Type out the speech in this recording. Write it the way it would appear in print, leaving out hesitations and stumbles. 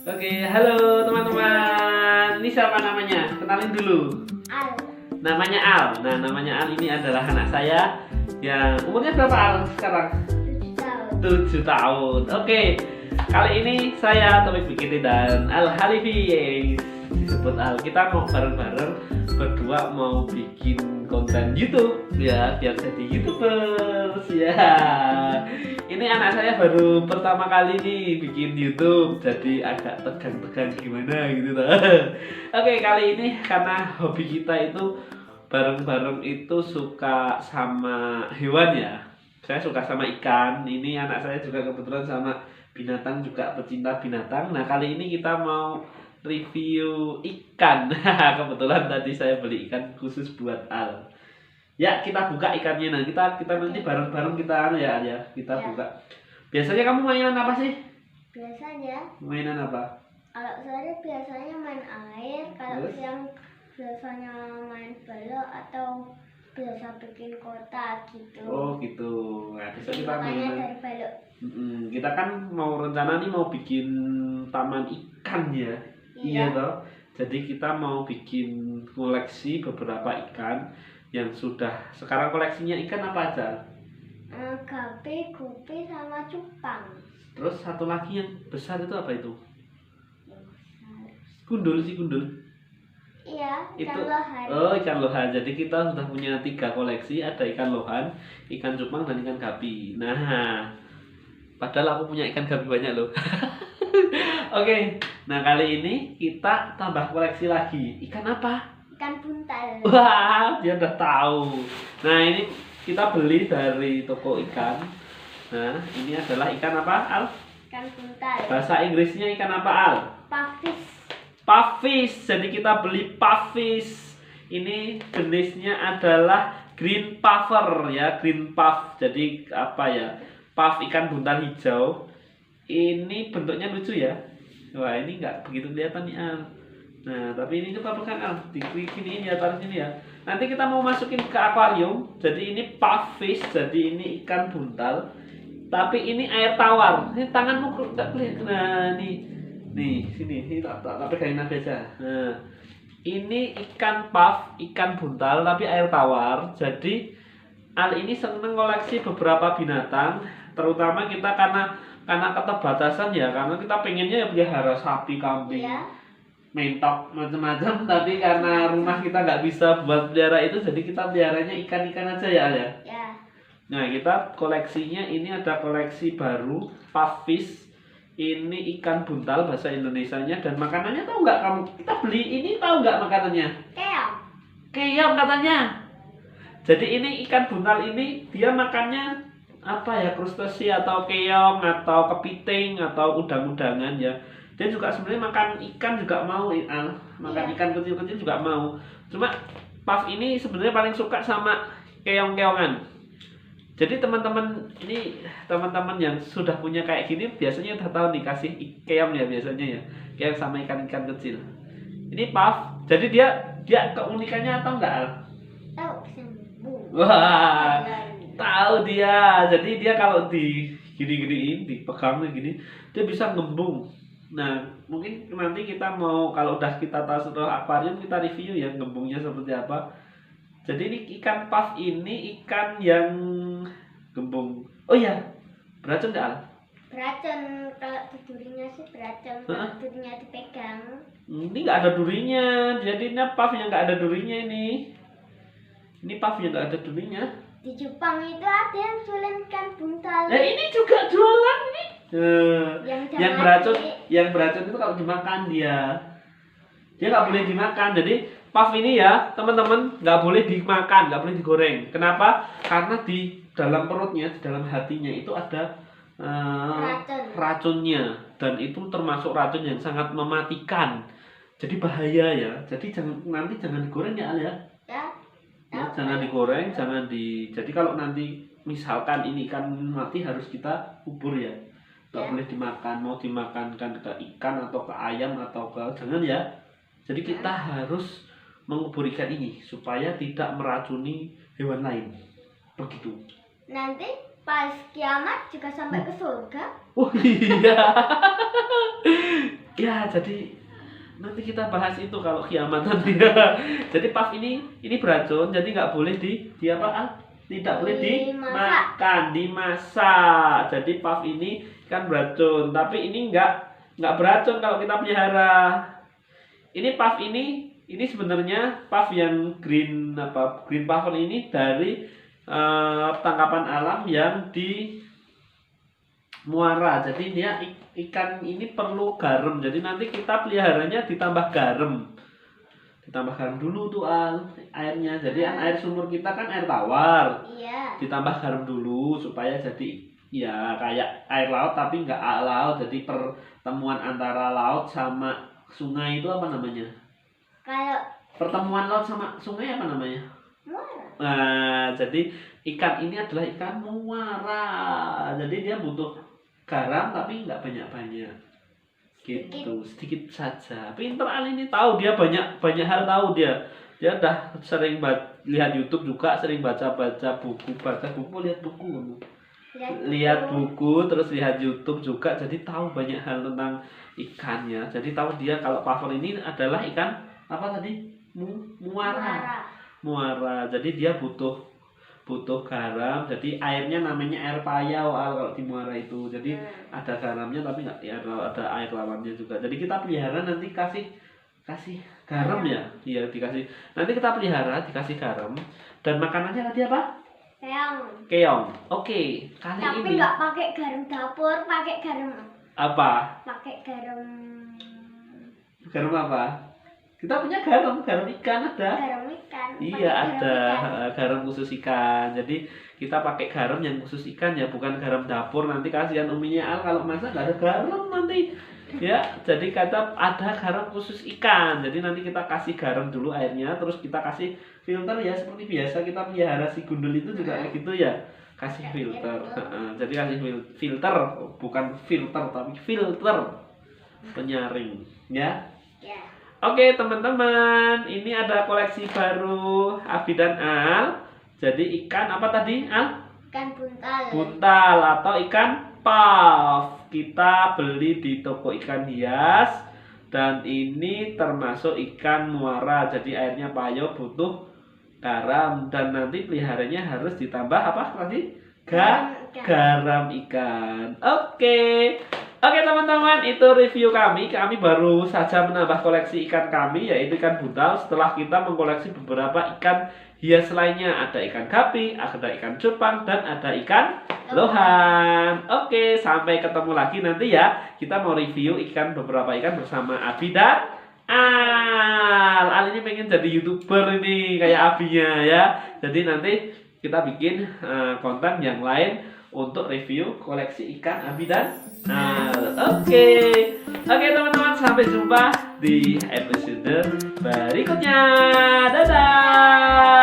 Oke, halo teman-teman. Ini siapa namanya? Kenalin dulu. Al. Namanya Al. Nah, namanya Al ini adalah anak saya yang umurnya berapa Al sekarang? 7 tahun. 7 tahun. Oke. Kali ini saya Taufik Fikri dan Al Halifi disebut Al. Kita mau bareng-bareng berdua mau bikin konten YouTube ya, biar jadi YouTubers ya. Ini anak saya baru pertama kali nih bikin YouTube, jadi agak tegang-tegang gimana gitu tuh. Oke, kali ini karena hobi kita itu bareng-bareng itu suka sama hewan ya. Saya suka sama ikan. Ini anak saya juga kebetulan sama binatang, juga pecinta binatang. Nah, kali ini kita mau review ikan. Kebetulan tadi saya beli ikan khusus buat Al. Ya, kita buka ikannya. Nah, kita nanti bareng-bareng kita ya kita Ya. buka. Biasanya kamu mainan apa sih? Biasanya Mainan apa? kalau sore biasanya main air, kalau Terus? siang biasanya main balok atau biasa bikin kotak gitu. Oh, gitu. Nah, besok Bikin kita kotaknya mainan. dari balok. Kita kan mau rencana nih mau bikin taman ikan ya. Iya toh. Jadi kita mau bikin koleksi beberapa ikan yang sudah sekarang koleksinya ikan apa aja? Gapi, gupi, sama cupang. Terus satu lagi yang besar itu apa itu? Yang besar. Gundul sih gundul. Iya, ikan Itu lohan. oh, ikan lohan. Jadi kita sudah punya 3 koleksi, ada ikan lohan, ikan cupang dan ikan gapi. Nah, padahal aku punya ikan gapi banyak loh. Oke, nah kali ini kita tambah koleksi lagi. Ikan apa? Ikan buntal. Wah, dia udah tahu. Nah, ini kita beli dari toko ikan. Nah, ini adalah ikan apa, Al? Ikan buntal. Bahasa Inggrisnya ikan apa, Al? Puffies. Puffies. Jadi kita beli puffies. Ini jenisnya adalah green puffer ya, green puff. Jadi apa ya? Puff ikan buntal hijau. Ini bentuknya lucu ya. Wah, ini nggak begitu kelihatan nih, Al. Nah, tapi ini coba pegang Al, diginiin ya, taruh sini ya. Nanti kita mau masukin ke akuarium. Jadi ini puffies, jadi ini ikan buntal. Tapi ini air tawar. Ini tanganmu nggak kelihatan. Nah, nih, sini, ini tak pegangin aja. Nah, ini ikan puff, ikan buntal tapi air tawar. Jadi Al ini seneng koleksi beberapa binatang, terutama kita karena keterbatasan ya, karena kita pengennya ya pelihara sapi, kambing, Iya. mentok macam-macam, tapi karena rumah kita nggak bisa buat pelihara itu, jadi kita peliharanya ikan-ikan aja ya Al ya. Ya. Nah, kita koleksinya ini ada koleksi baru puffies. Ini ikan buntal bahasa Indonesianya, dan makanannya tahu nggak kamu? Kita beli ini tahu nggak makanannya? Keong. Keong katanya. Jadi ini ikan buntal ini dia makannya apa ya, krustasi atau keong atau kepiting atau udang-udangan ya. Dia juga sebenarnya makan ikan juga mau, makan Iya. ikan kecil-kecil juga mau. Cuma puff ini sebenarnya paling suka sama keong-keongan. Jadi teman-teman yang sudah punya kayak gini biasanya udah tahu nih kasih keong ya biasanya ya. Keong sama ikan-ikan kecil. Ini puff. Jadi dia keunikannya atau enggak, Al? Tahu sembuh. Wah, tahu dia. Jadi dia kalau di gini-giniin, dipegang gini, dia bisa ngembung. Nah, mungkin nanti kita mau kalau udah kita tahu setelah akuarium kita review ya ngembungnya seperti apa. Jadi ini ikan puff ini ikan yang gembung. Oh iya, beracun nggak, Al? Beracun, kalau durinya sih beracun, kalau durinya dipegang. Ini nggak ada durinya. Jadi ini puff yang nggak ada durinya ini. Ini puff yang nggak ada durinya. Di Jepang itu ada yang jualan ikan buntal. Nah, ini juga jualan nih. Yang Yang beracun itu kalau dimakan dia nggak boleh dimakan. Jadi puff ini ya teman-teman nggak boleh dimakan, nggak boleh digoreng. Kenapa? Karena di dalam perutnya, di dalam hatinya itu ada racunnya, dan itu termasuk racun yang sangat mematikan. Jadi bahaya ya. Jadi nanti jangan digoreng ya, Al ya. Ya, jangan digoreng, jadi kalau nanti misalkan ini ikan mati harus kita kubur ya. Nggak boleh dimakan, mau dimakankan ke ikan atau ke ayam atau ke jangan ya. Jadi kita harus mengubur ikan ini supaya tidak meracuni hewan lain. Begitu. Nanti pas kiamat juga sampai ke surga. Oh iya. Ya, jadi nanti kita bahas itu kalau kiamat nanti. Jadi puff ini beracun, jadi nggak boleh di apa? Tidak boleh dimakan, dimasak. Jadi puff ini kan beracun, tapi ini nggak beracun kalau kita pelihara. Ini puff ini sebenarnya puff yang green puffer ini dari tangkapan alam yang di muara. Jadi dia ikan ini perlu garam. Jadi nanti kita peliharanya ditambah garam. Ditambah garam dulu tuh airnya. Jadi air sumur kita kan air tawar. Iya. Ditambah garam dulu supaya jadi ya kayak air laut tapi nggak laut. Jadi pertemuan antara laut sama sungai itu apa namanya? Kalau Pertemuan laut sama sungai apa namanya? muara. Nah, jadi ikan ini adalah ikan muara. Jadi dia butuh garam tapi nggak banyak-banyak. Gitu, sedikit saja. Pinter Ali ini tahu, dia banyak hal tahu dia. Dia udah sering lihat YouTube juga, sering baca buku, lihat buku. Lihat buku terus lihat YouTube juga, jadi tahu banyak hal tentang ikannya. Jadi tahu dia kalau puffer ini adalah ikan apa tadi? Muara. Jadi dia butuh garam. Jadi airnya namanya air payau kalau di muara itu. Jadi ada garamnya tapi nggak ya, ada air lawannya juga. Jadi kita pelihara nanti kasih garam ya. Iya, dikasih. Nanti kita pelihara dikasih garam dan makanannya tadi apa? Keong. Oke, kali Tapi ini nggak pakai garam dapur, pakai garam apa? pakai garam Garam apa? Kita punya garam ikan ada. garam ikan. Iya, pakai ada garam ikan. garam khusus ikan. Jadi kita pakai garam yang khusus ikan ya, bukan garam dapur. Nanti kasihan uminya kalau masak nggak ada garam nanti. Ya, jadi kata ada garam khusus ikan. Jadi nanti kita kasih garam dulu airnya, terus kita kasih filter ya seperti biasa kita pelihara si gundul itu juga kayak gitu ya. Kasih filter. Jadi kasih filter, bukan filter tapi filter penyaring ya. Ya. Oke teman-teman, ini ada koleksi baru Abi dan Al. Jadi ikan apa tadi Al? Ikan buntal. Buntal atau ikan puff. Kita beli di toko ikan hias. Dan ini termasuk ikan muara. Jadi airnya payau, butuh garam. Dan nanti peliharanya harus ditambah apa tadi? Garam ikan. Oke teman-teman, itu review kami. Kami baru saja menambah koleksi ikan kami, yaitu ikan buntal. Setelah kita mengkoleksi beberapa ikan hias lainnya. Ada ikan gapi, ada ikan cupang, dan ada ikan lohan. Oke, sampai ketemu lagi nanti ya. Kita mau review beberapa ikan bersama Abi dan Al ini pengen jadi YouTuber ini kayak Abinya ya. Jadi nanti kita bikin konten yang lain untuk review koleksi ikan Abi dan Oke teman-teman, sampai jumpa di episode berikutnya. Dadah.